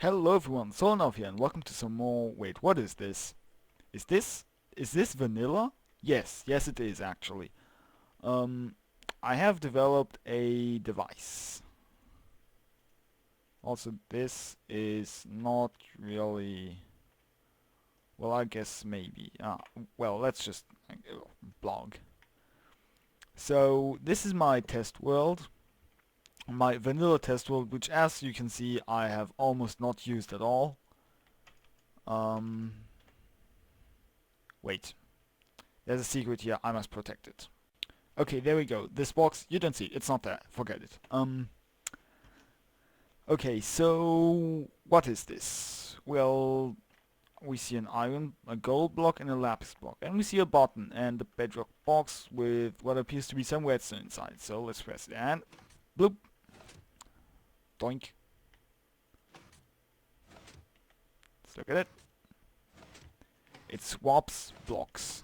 Hello everyone, Solonarv here and welcome to some more... Wait, what is this? Is this vanilla? Yes it is actually. Um, I have developed a device. Also, this is not really... Well, I guess maybe. Well, let's just... blog. So, this is my test world. My vanilla test world, which as you can see, I have almost not used at all. Wait. There's a secret here, I must protect it. Okay, there we go. This box, you don't see it, it's not there. Forget it. Okay, so what is this? Well, we see an iron, a gold block and a lapis block. And we see a button and a bedrock box with what appears to be some redstone inside. So let's press it and bloop. Doink. Let's look at it. It swaps blocks.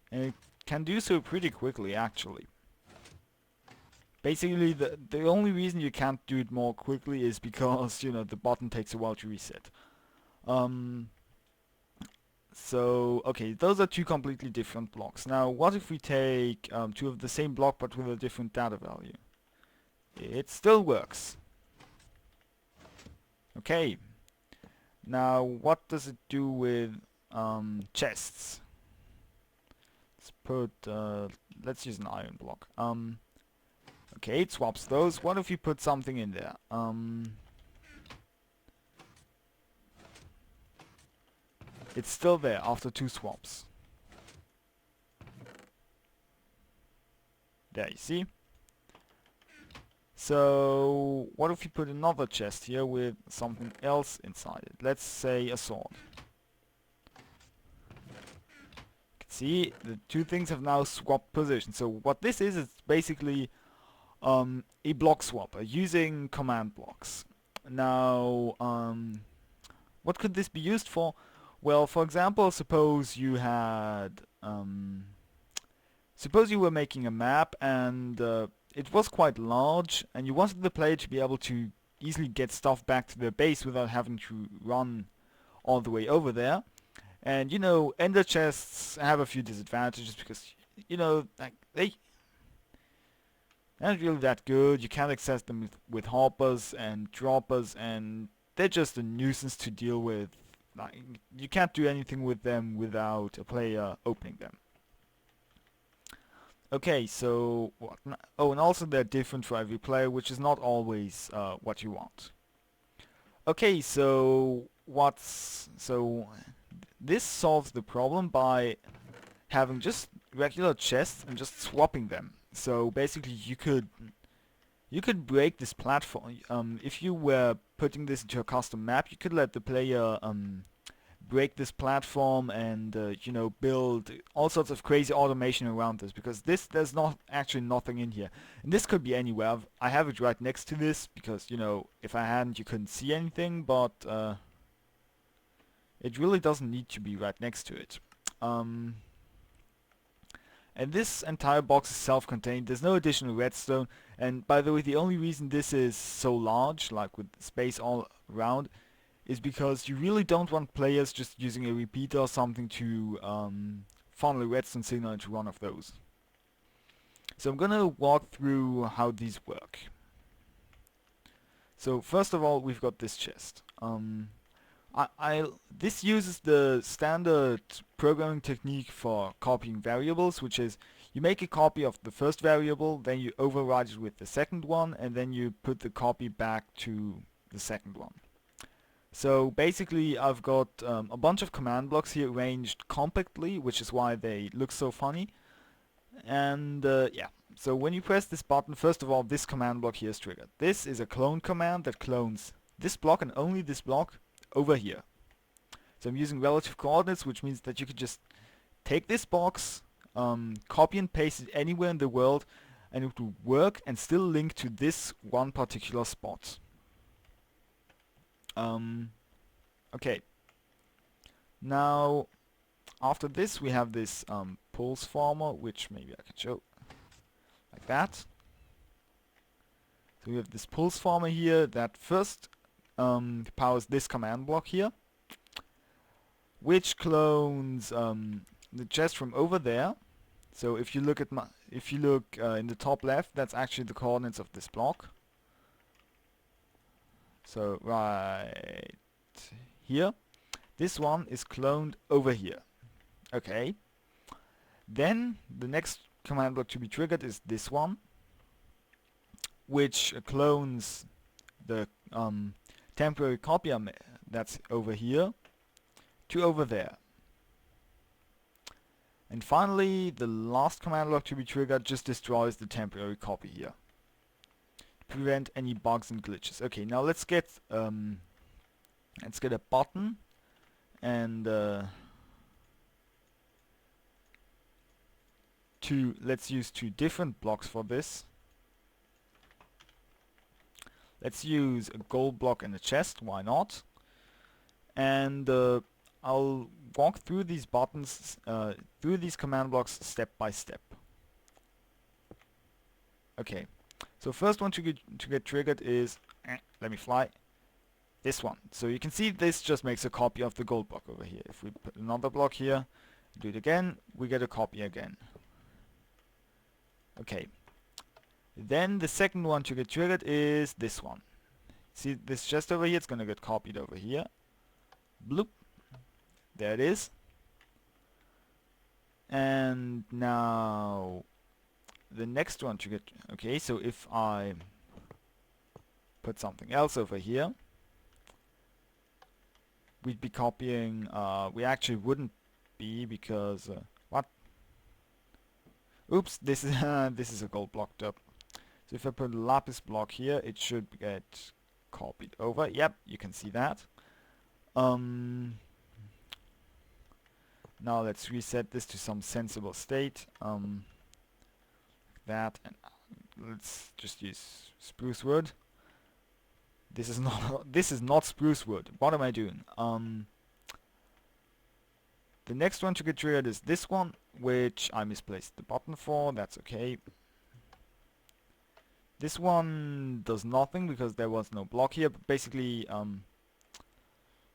And it can do so pretty quickly actually. Basically, the only reason you can't do it more quickly is because, you know, the button takes a while to reset. So, okay, those are two completely different blocks. Now, what if we take two of the same block but with a different data value? It still works. Okay. Now, what does it do with chests? Let's use an iron block. Okay, it swaps those. What if you put something in there? It's still there after two swaps. There, you see? So, what if you put another chest here with something else inside it? Let's say a sword. You can see the two things have now swapped position. So what this is basically a block swapper using command blocks. Now, what could this be used for? Well, for example, suppose you had, suppose you were making a map and it was quite large and you wanted the player to be able to easily get stuff back to their base without having to run all the way over there. And, you know, ender chests have a few disadvantages because, you know, like, they're not really that good. You can't access them with hoppers and droppers, and they're just a nuisance to deal with. Like, you can't do anything with them without a player opening them. Okay, so what? Oh, and also they're different for every player, which is not always what you want. Okay, so this solves the problem by having just regular chests and just swapping them. So basically, you could break this platform. If you were putting this into a custom map, you could let the player break this platform and you know, build all sorts of crazy automation around this, because there's not actually nothing in here, and this could be anywhere. I have it right next to this because, you know, if I hadn't you couldn't see anything, but it really doesn't need to be right next to it. And this entire box is self-contained. There's no additional redstone, and by the way, the only reason this is so large, like with space all around, is because you really don't want players just using a repeater or something to funnel a redstone signal into one of those. So I'm gonna walk through how these work. So first of all, we've got this chest. This uses the standard programming technique for copying variables, which is you make a copy of the first variable, then you override it with the second one, and then you put the copy back to the second one. So basically I've got a bunch of command blocks here arranged compactly, which is why they look so funny. And yeah, so when you press this button, first of all, this command block here is triggered. This is a clone command that clones this block and only this block over here. So I'm using relative coordinates, which means that you could just take this box, copy and paste it anywhere in the world, and it will work and still link to this one particular spot. Okay. Now, after this, we have this pulse farmer, which maybe I can show like that. So we have this pulse farmer here that first powers this command block here, which clones the chest from over there. So if you look at in the top left, that's actually the coordinates of this block. So right here, this one is cloned over here. Okay. Then the next command block to be triggered is this one, which clones the temporary copy that's over here to over there. And finally, the last command block to be triggered just destroys the temporary copy here to prevent any bugs and glitches. Okay, now let's get a button and let's use two different blocks for this. Let's use a gold block and a chest, why not? And I'll walk through these buttons, through these command blocks step by step. Okay, so first one to get triggered is, let me fly, this one. So you can see this just makes a copy of the gold block over here. If we put another block here, do it again, we get a copy again. Okay. Then the second one to get triggered is this one. See this chest over here, it's gonna get copied over here. Bloop. There it is. And now the next one to get... Okay, so if I put something else over here, we'd be copying... we actually wouldn't be because... what? Oops, this is this is a gold blocked up. So if I put a lapis block here, it should get copied over. Yep, you can see that. Now let's reset this to some sensible state. That, and let's just use spruce wood. This is not this is not spruce wood. What am I doing? The next one to get triggered is this one, which I misplaced the button for. That's okay. This one does nothing because there was no block here, but basically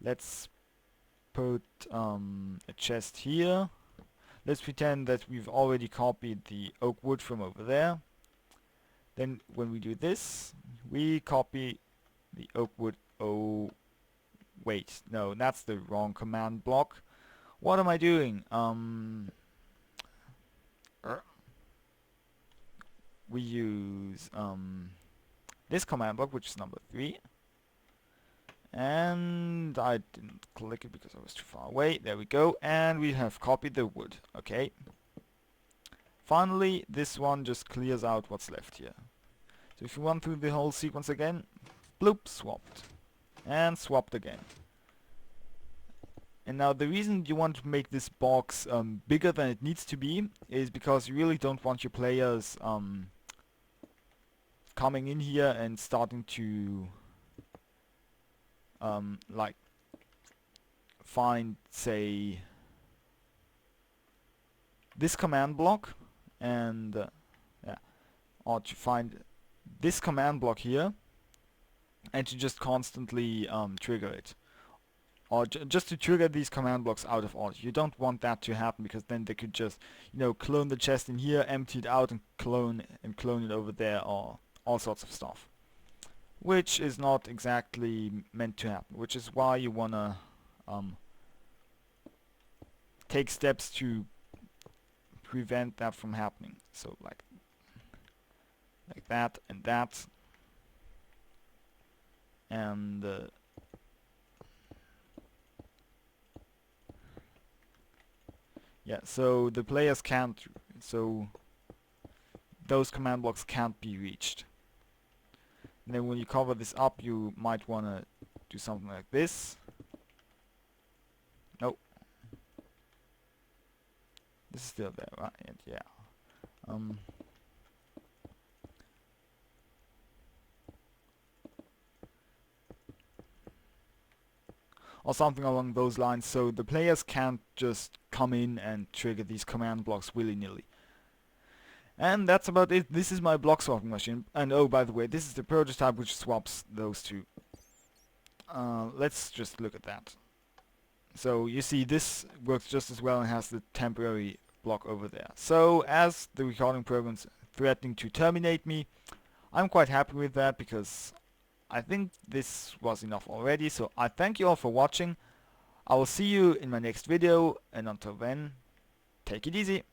let's put a chest here. Let's pretend that we've already copied the oak wood from over there. Then when we do this, we copy the oak wood. Oh, wait, no, that's the wrong command block. What am I doing? We use this command block, which is number 3. And I didn't click it because I was too far away. There we go. And we have copied the wood. Okay. Finally, this one just clears out what's left here. So if you run through the whole sequence again, bloop, swapped. And swapped again. And now the reason you want to make this box bigger than it needs to be is because you really don't want your players coming in here and starting to like find, say, this command block and yeah, or to find this command block here and to just constantly trigger it, or just to trigger these command blocks out of order. You don't want that to happen because then they could just, you know, clone the chest in here, empty it out, and clone it over there, or all sorts of stuff, which is not exactly meant to happen, which is why you wanna take steps to prevent that from happening. So like that and that, and yeah, so the players can't, so those command blocks can't be reached. And then when you cover this up, you might want to do something like this. Nope. This is still there, right? And yeah. Or something along those lines, so the players can't just come in and trigger these command blocks willy-nilly. And that's about it. This is my block swapping machine. And oh, by the way, this is the prototype which swaps those two. Let's just look at that. So you see this works just as well and has the temporary block over there. So as the recording program's threatening to terminate me, I'm quite happy with that because I think this was enough already. So I thank you all for watching. I will see you in my next video, and until then, take it easy.